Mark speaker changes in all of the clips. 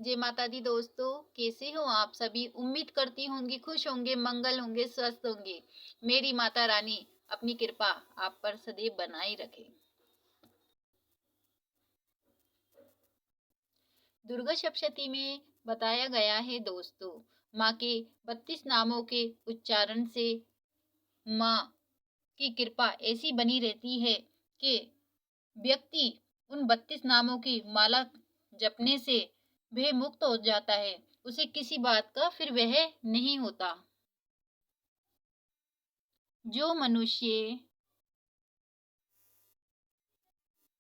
Speaker 1: जय माता दी दोस्तों, कैसे हो आप सभी। उम्मीद करती होंगी खुश होंगे, मंगल होंगे, स्वस्थ होंगे। मेरी माता रानी अपनी कृपा आप पर सदैव बनाए रखे। दुर्गा सप्तशती में बताया गया है दोस्तों, माँ के 32 नामों के उच्चारण से माँ की कृपा ऐसी बनी रहती है कि व्यक्ति उन 32 नामों की माला जपने से वह मुक्त हो जाता है। उसे किसी बात का फिर वह नहीं होता। जो मनुष्य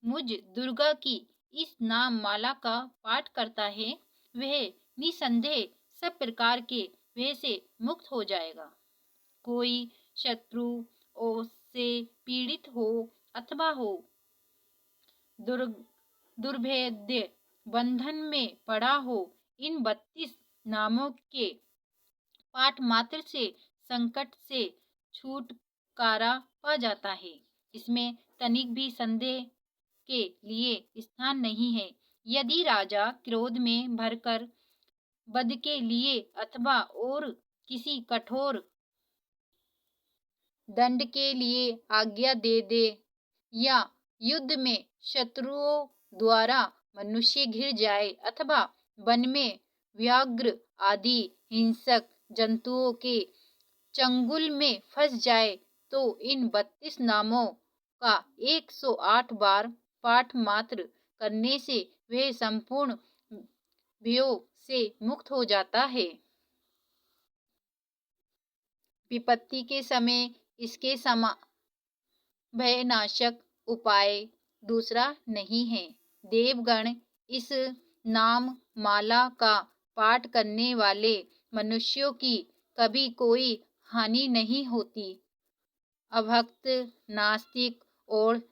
Speaker 1: मुझ दुर्गा की इस नाम माला का पाठ करता है, वह निसंदेह सब प्रकार के भय से मुक्त हो जाएगा। कोई शत्रु और से पीड़ित हो अथवा हो दुर् दुर्भेद्य बंधन में पड़ा हो, इन 32 नामों के पाठ मात्र से संकट से छुटकारा पा जाता है। इसमें तनिक भी संदेह के लिए स्थान नहीं है। यदि राजा क्रोध में भरकर वध के लिए अथवा और किसी कठोर दंड के लिए आज्ञा दे दे, या युद्ध में शत्रुओं द्वारा मनुष्य घिर जाए अथवा वन में व्याघ्र आदि हिंसक जंतुओं के चंगुल में फंस जाए, तो इन 32 नामों का 108 बार पाठ मात्र करने से वह संपूर्ण भयों से मुक्त हो जाता है। विपत्ति के समय इसके समा भयनाशक उपाय दूसरा नहीं है। देवगण इस नाम माला का पाठ करने वाले मनुष्यों की कभी कोई हानि नहीं होती। अभक्त, नास्तिक और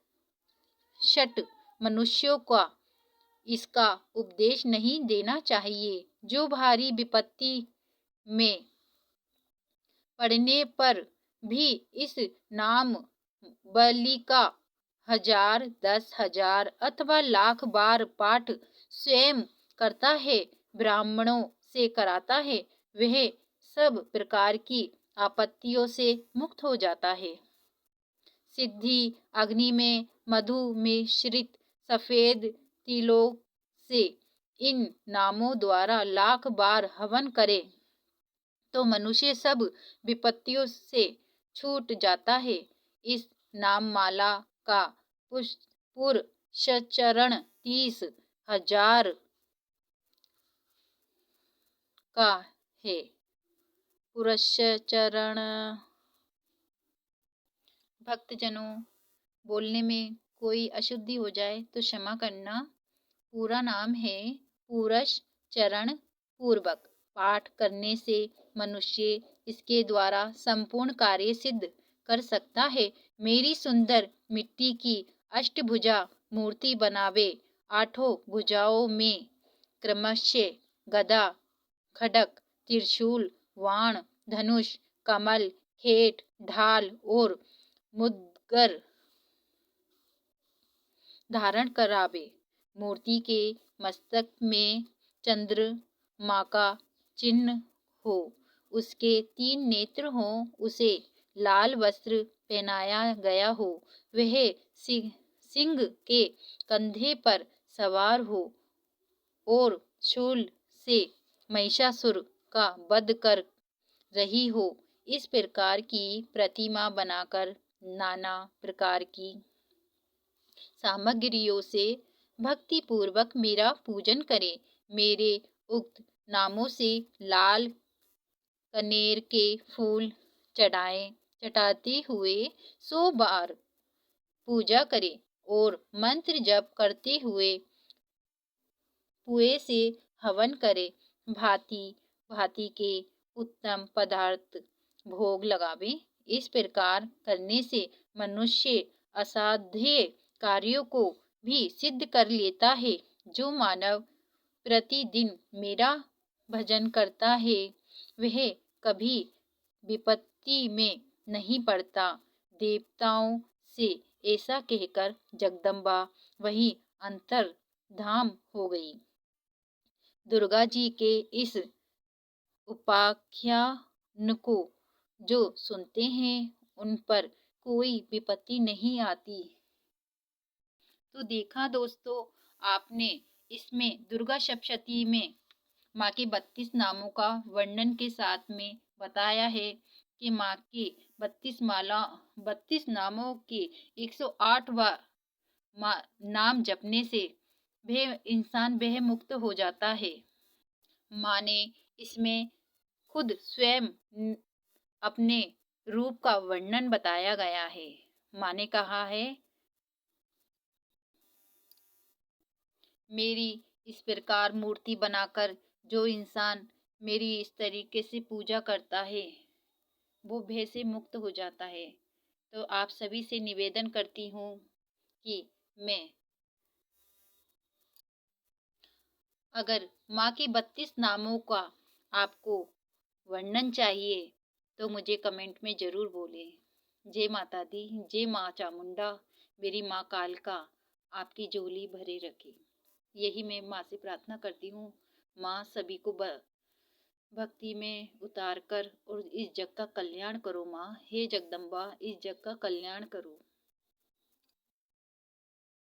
Speaker 1: शठ मनुष्यों का इसका उपदेश नहीं देना चाहिए। जो भारी विपत्ति में पड़ने पर भी इस नाम बलि का 1000, 10,000 अथवा लाख बार पाठ स्वयं करता है, ब्राह्मणों से कराता है, वह सब प्रकार की आपत्तियों से मुक्त हो जाता है। सिद्धि अग्नि में मधु मिश्रित सफेद तिलों से इन नामों द्वारा लाख बार हवन करे, तो मनुष्य सब विपत्तियों से छूट जाता है। इस नाम माला का पुरस्चरण 30,000 का है। पुरस्चरण भक्तजनों, बोलने में कोई अशुद्धि हो जाए तो क्षमा करना। पूरा नाम है पूरश चरण पूर्वक पाठ करने से मनुष्य इसके द्वारा संपूर्ण कार्य सिद्ध कर सकता है। मेरी सुंदर मिट्टी की अष्टभुजा मूर्ति बनावे, आठों भुजाओं में क्रमशः गदा, खड्ग, त्रिशूल, बाण, धनुष, कमल, खेट, ढाल और मुद्गर धारण करावे। मूर्ति के मस्तक में चंद्रमा का चिन्ह हो, उसके 3 नेत्र हो, उसे लाल वस्त्र पहनाया गया हो, वह सिंह के कंधे पर सवार हो और शूल से महिषासुर का वध कर रही हो। इस प्रकार की प्रतिमा बनाकर नाना प्रकार की सामग्रियों से भक्ति पूर्वक मेरा पूजन करें। मेरे उक्त नामों से लाल कनेर के फूल चढ़ाते हुए 100 बार पूजा करें और मंत्र जप करते हुए पुए से हवन करें। भांति भांति के उत्तम पदार्थ भोग लगावे। इस प्रकार करने से मनुष्य असाध्य कार्यों को भी सिद्ध कर लेता है। जो मानव प्रतिदिन मेरा भजन करता है, वह कभी विपत्ति में नहीं पड़ता। देवताओं से ऐसा कहकर जगदम्बा वही अंतर्धान हो गई। दुर्गा जी के इस उपाख्यान को जो सुनते हैं उन पर कोई विपत्ति नहीं आती। तो देखा दोस्तों, आपने इसमें दुर्गा सप्तशती में माँ के 32 नामों का वर्णन के साथ में बताया है कि माँ के 32 नामों के 108 नाम जपने से वह इंसान वह मुक्त हो जाता है। माँ ने इसमें खुद स्वयं अपने रूप का वर्णन बताया गया है। माँ ने कहा है, मेरी इस प्रकार मूर्ति बनाकर जो इंसान मेरी इस तरीके से पूजा करता है वो भय से मुक्त हो जाता है। तो आप सभी से निवेदन करती हूँ कि मैं अगर माँ के 32 नामों का आपको वर्णन चाहिए तो मुझे कमेंट में ज़रूर बोलें। जय माता दी, जय माँ चामुंडा, मेरी माँ कालका आपकी झोली भरे रखे। यही मैं माँ से प्रार्थना करती हूँ। माँ सभी को भक्ति में उतार कर और इस जग का कल्याण करो। माँ हे जगदम्बा, इस जग का कल्याण करो।